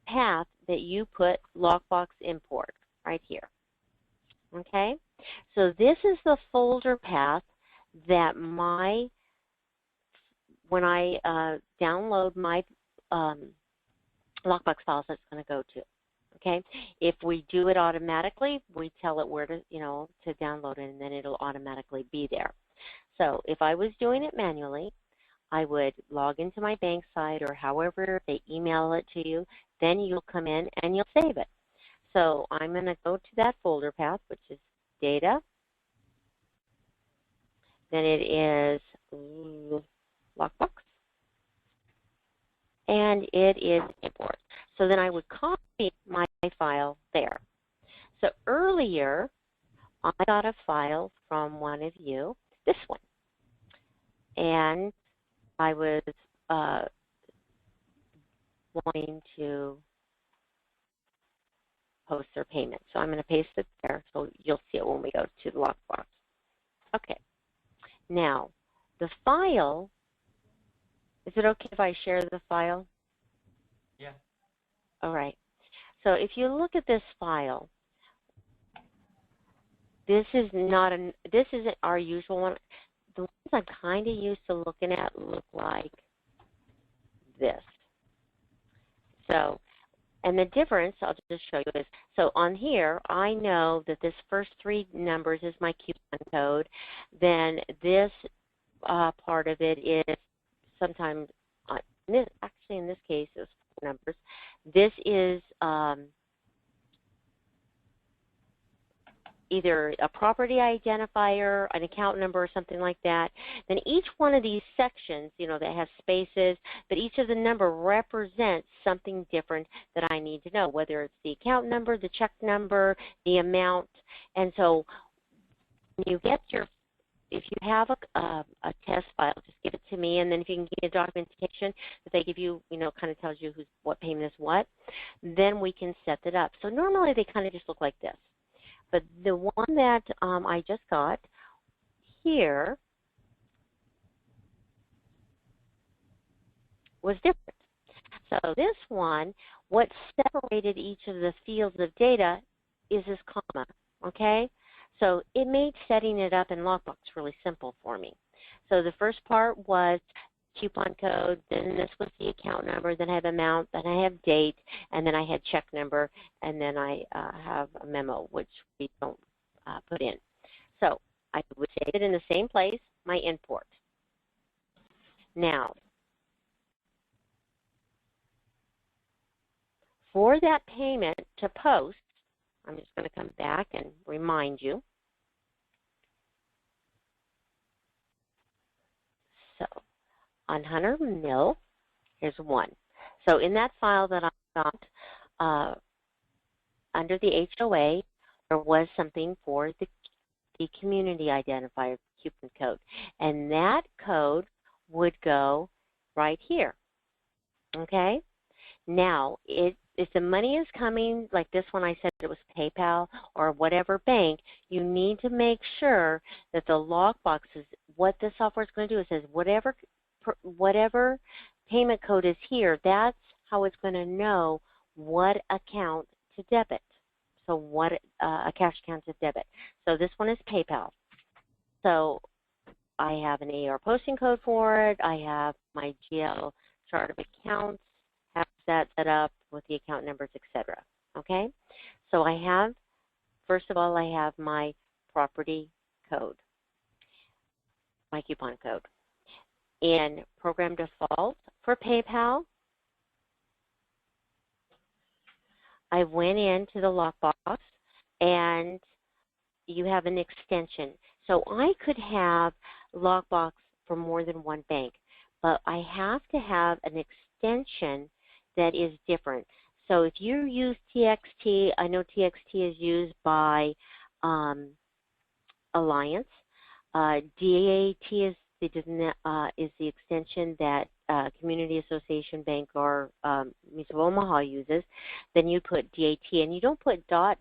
path that you put lockbox import right here. Okay? So this is the folder path that when I download my lockbox files, that's going to go to. Okay, if we do it automatically, we tell it where to download it, and then it'll automatically be there. So if I was doing it manually, I would log into my bank site or however they email it to you. Then you'll come in and you'll save it. So I'm going to go to that folder path, which is Data. Then it is Lockbox, and it is Import. So then I would copy my file there. So earlier, I got a file from one of you, this one, and I was wanting to post their payment. So I'm going to paste it there, so you'll see it when we go to the lockbox. Okay. Now, the file, is it okay if I share the file? Yeah. All right. So if you look at this file, this isn't our usual one. The ones I'm kind of used to looking at look like this. So, and the difference, I'll just show you this. So on here, I know that this first 3 numbers is my coupon code. Then this part of it is sometimes, actually in this case, it's 4 numbers. This is either a property identifier, an account number, or something like that. Then each one of these sections, that has spaces, but each of the number represents something different that I need to know, whether it's the account number, the check number, the amount. And so when you get if you have a test file, just give it to me, and then if you can give me a documentation that they give you, kind of tells you what payment is what, then we can set that up. So normally they kind of just look like this. But the one that I just got here was different. So this one, what separated each of the fields of data is this comma, okay? So it made setting it up in Lockbox really simple for me. So the first part was coupon code, then this was the account number, then I have amount, then I have date, and then I had check number, and then I have a memo, which we don't put in. So I would save it in the same place, my import. Now, for that payment to post, I'm just going to come back and remind you. So on Hunter Mill, here's one. So in that file that I got under the HOA, there was something for the community identifier coupon code. And that code would go right here. Okay? Now, if the money is coming, like this one I said it was PayPal or whatever bank, you need to make sure that the lockbox is, what the software is going to do, it says whatever payment code is here, that's how it's going to know what account to debit. So what a cash account to debit. So this one is PayPal. So I have an AR posting code for it. I have my GL chart of accounts, have that set up with the account numbers, etc. Okay? So I have, first of all, I have my property code, my coupon code. In program default for PayPal, I went into the lockbox and you have an extension. So I could have lockbox for more than one bank, but I have to have an extension that is different. So if you use TXT, I know TXT is used by Alliance. DAT is the extension that Community Association Bank or Municipal Omaha uses. Then you put DAT, and you don't put .DAT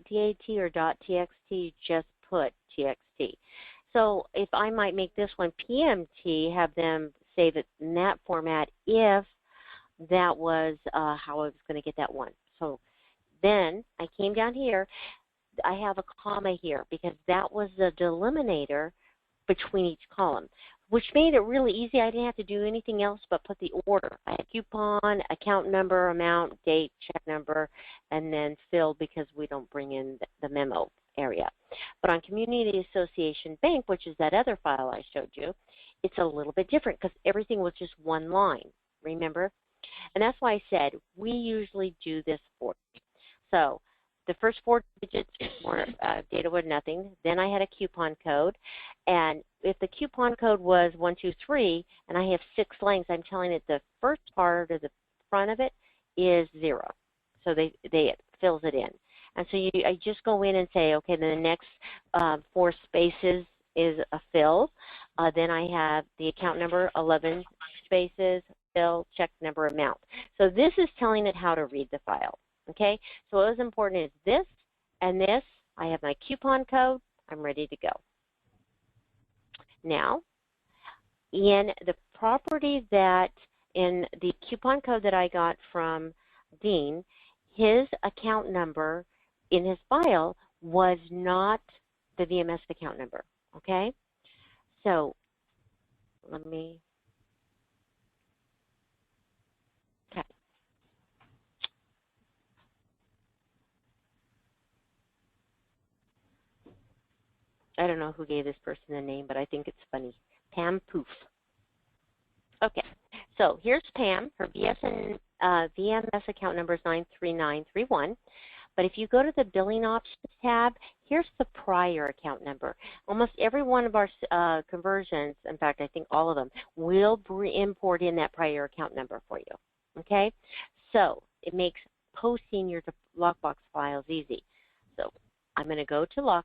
or .TXT, you just put TXT. So if I might make this one PMT, have them save it in that format if that was how I was going to get that one. So then I came down here. I have a comma here because that was the delimiter between each column, which made it really easy. I didn't have to do anything else but put the order. I had coupon, account number, amount, date, check number, and then fill because we don't bring in the memo area. But on Community Association Bank, which is that other file I showed you, it's a little bit different because everything was just one line, remember? And that's why I said we usually do this for you. So the first 4 digits were data with nothing. Then I had a coupon code. And if the coupon code was 123 and I have 6 lines, I'm telling it the first part of the front of it is 0. So it fills it in. And so I just go in and say, okay, then the next 4 spaces is a fill. Then I have the account number, 11 spaces, fill, check number, amount. So this is telling it how to read the file. Okay, so what is important is this and this. I have my coupon code. I'm ready to go. Now, in the property that, in the coupon code that I got from Dean, his account number in his file was not the VMS account number. Okay, so let me. Okay. I don't know who gave this person the name, but I think it's funny. Pam Poof. Okay, so here's Pam. Her VMS account number is 93931. But if you go to the Billing Options tab, here's the prior account number. Almost every one of our conversions, in fact, I think all of them, will import in that prior account number for you. Okay, so it makes posting your lockbox files easy. So I'm going to go to lockbox.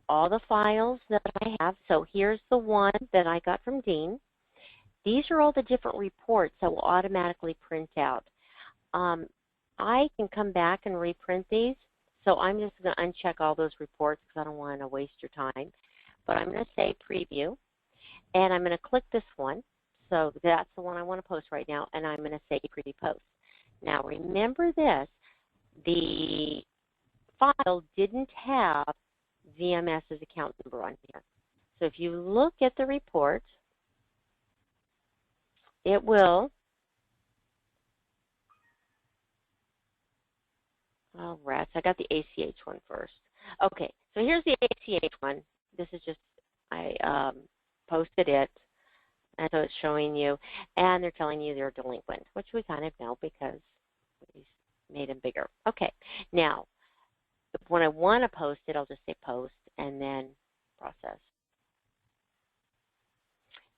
All the files that I have. So here's the one that I got from Dean. These are all the different reports that will automatically print out. I can come back and reprint these. So I'm just going to uncheck all those reports because I don't want to waste your time. But I'm going to say preview. And I'm going to click this one. So that's the one I want to post right now. And I'm going to say pre-post. Now remember this. The file didn't have VMS's account number on here. So if you look at the report, it will, oh rats, I got the ACH one first. Okay, so here's the ACH one. This is just, I posted it, and so it's showing you, and they're telling you they're delinquent, which we kind of know because we made them bigger. Okay, now, when I want to post it, I'll just say post and then process.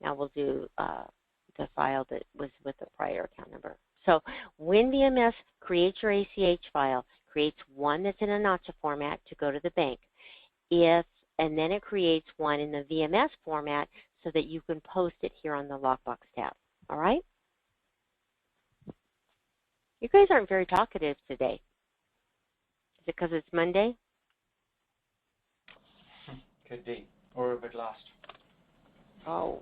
Now we'll do the file that was with the prior account number. So when VMS creates your ACH file, creates one that's in a notcha format to go to the bank. And then it creates one in the VMS format so that you can post it here on the lockbox tab. All right? You guys aren't very talkative today. Is it because it's Monday? Could be. Or a bit lost. Oh.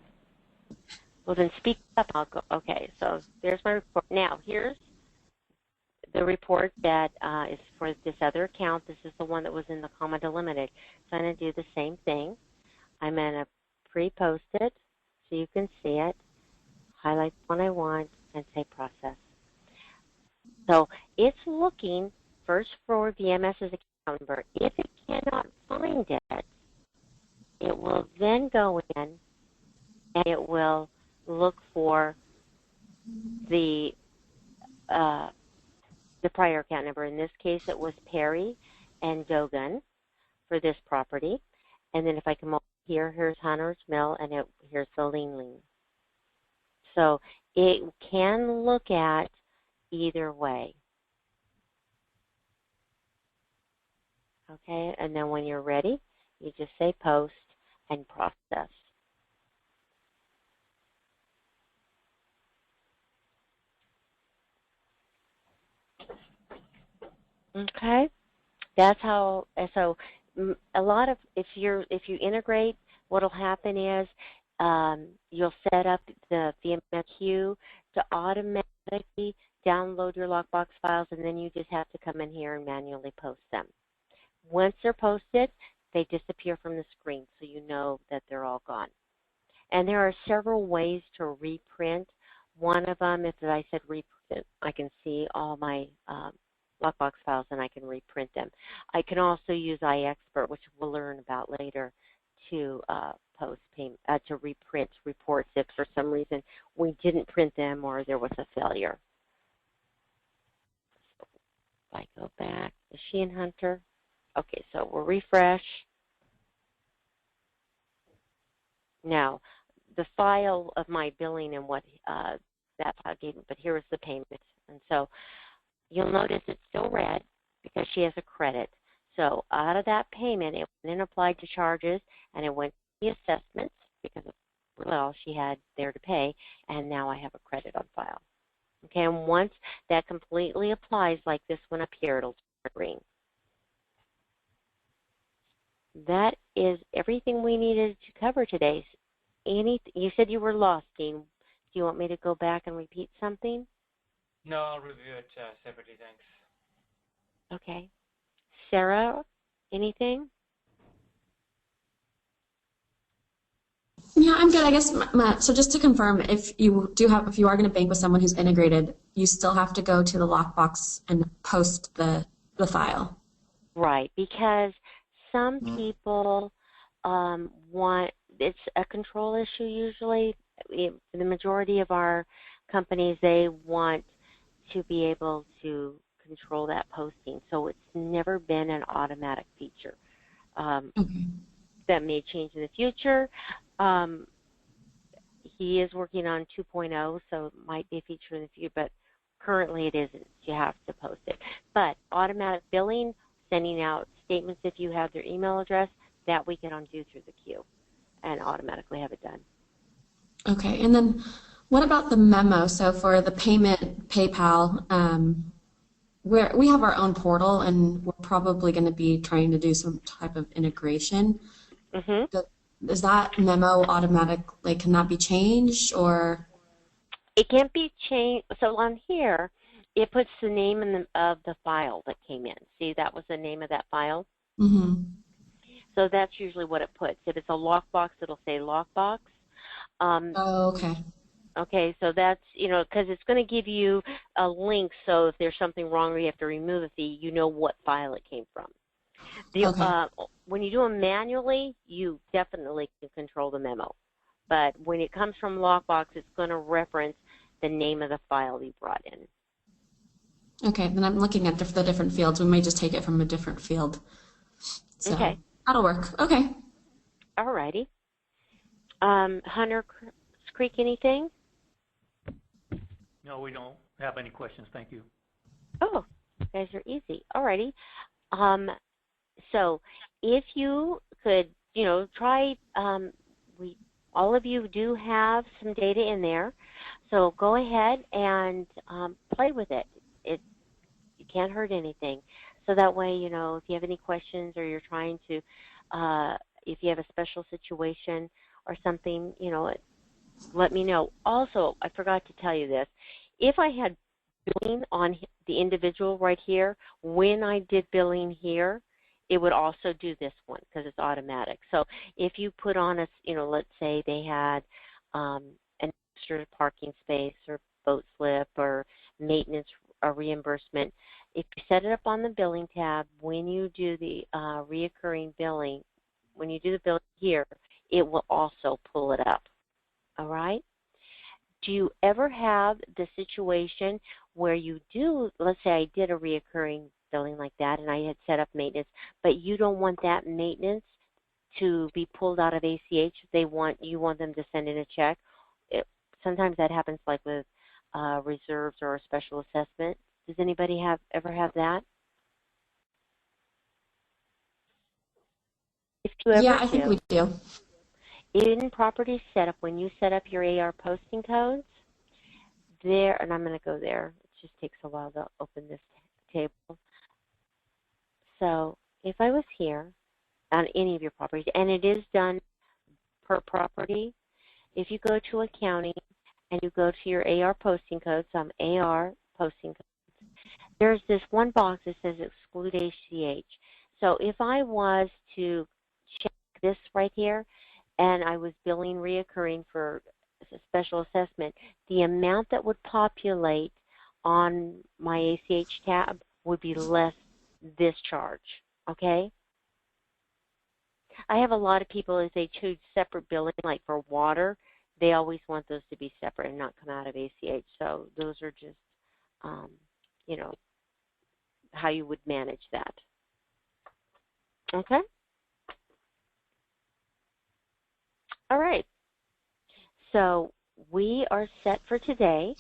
Well, then speak up. I'll go. Okay, so there's my report. Now, here's the report that is for this other account. This is the one that was in the comma delimited. So I'm going to do the same thing. I'm going to pre-post it so you can see it, highlight the one I want, and say process. So it's looking first for VMS's account number. If it cannot find it, it will then go in and it will look for the prior account number. In this case, it was Perry and Dogan for this property. And then if I come over here, here's Hunter's Mill, and here's the lien. So it can look at either way. Okay, and then when you're ready, you just say post and process. Okay, that's how. So a lot of if you integrate, what'll happen is you'll set up the VMS queue to automatically download your lockbox files, and then you just have to come in here and manually post them. Once they're posted, they disappear from the screen, so you know that they're all gone. And there are several ways to reprint. One of them, if I said reprint, I can see all my lockbox files and I can reprint them. I can also use iExpert, which we'll learn about later, to to reprint reports if for some reason we didn't print them or there was a failure. So if I go back, is she in Hunter? Okay, so we'll refresh. Now, the file of my billing and what that file gave me, but here is the payment. And so you'll notice it's still red because she has a credit. So out of that payment, it went and applied to charges, and it went to the assessments because of all she had there to pay, and now I have a credit on file. Okay, and once that completely applies like this one up here, it'll turn green. That is everything we needed to cover today. You said you were lost, Dean. Do you want me to go back and repeat something? No, I'll review it separately, thanks. Okay. Sarah, anything? Yeah, I'm good. I guess so. Just to confirm, if you are going to bank with someone who's integrated, you still have to go to the lockbox and post the file. Right, because some people it's a control issue usually. The majority of our companies, they want to be able to control that posting. So it's never been an automatic feature. Okay. That may change in the future. He is working on 2.0, so it might be a feature in the future, but currently it isn't. You have to post it. But automatic billing, sending out statements if you have their email address, that we can undo through the queue and automatically have it done. Okay, and then what about the memo? So for the payment, PayPal, we have our own portal, and we're probably going to be trying to do some type of integration. Mm-hmm. Is that memo automatic? Like, can that be changed, or? It can't be changed. So on here, it puts the name of the file that came in. See, that was the name of that file. Mm-hmm. So that's usually what it puts. If it's a lockbox, it'll say lockbox. Oh, okay. Okay, so that's, because it's going to give you a link, so if there's something wrong or you have to remove a fee, you know what file it came from. Okay. When you do them manually, you definitely can control the memo. But when it comes from Lockbox, it's going to reference the name of the file you brought in. Okay, then I'm looking at the different fields. We may just take it from a different field. So okay. That'll work. Okay. All righty. Hunter Creek, anything? No, we don't have any questions. Thank you. Oh, you guys are easy. All righty. So if you could, try, all of you do have some data in there. So go ahead and play with it. You can't hurt anything. So that way, you know, if you have any questions or you're trying to, if you have a special situation or something, you know, let me know. Also, I forgot to tell you this. If I had billing on the individual right here, when I did billing here, it would also do this one because it's automatic. So if you put on a, you know, let's say they had an extra parking space or boat slip or maintenance or reimbursement, if you set it up on the billing tab, when you do the reoccurring billing, when you do the billing here, it will also pull it up. All right? Do you ever have the situation where you do, let's say I did a reoccurring billing like that and I had set up maintenance, but you don't want that maintenance to be pulled out of ACH? You want them to send in a check. Sometimes that happens like with reserves or a special assessment. Does anybody ever have that? If you ever Yeah, I think we do. in property setup, when you set up your AR posting codes, there, and I'm going to go there. It just takes a while to open this table. So if I was here on any of your properties, and it is done per property, if you go to accounting and you go to your AR posting codes, so I'm AR posting codes, there's this one box that says exclude ACH. So if I was to check this right here and I was billing reoccurring for a special assessment, the amount that would populate on my ACH tab would be less this charge, okay? I have a lot of people, as they choose separate billing, like for water, they always want those to be separate and not come out of ACH. So those are just, you know, how you would manage that. Okay? All right. So we are set for today.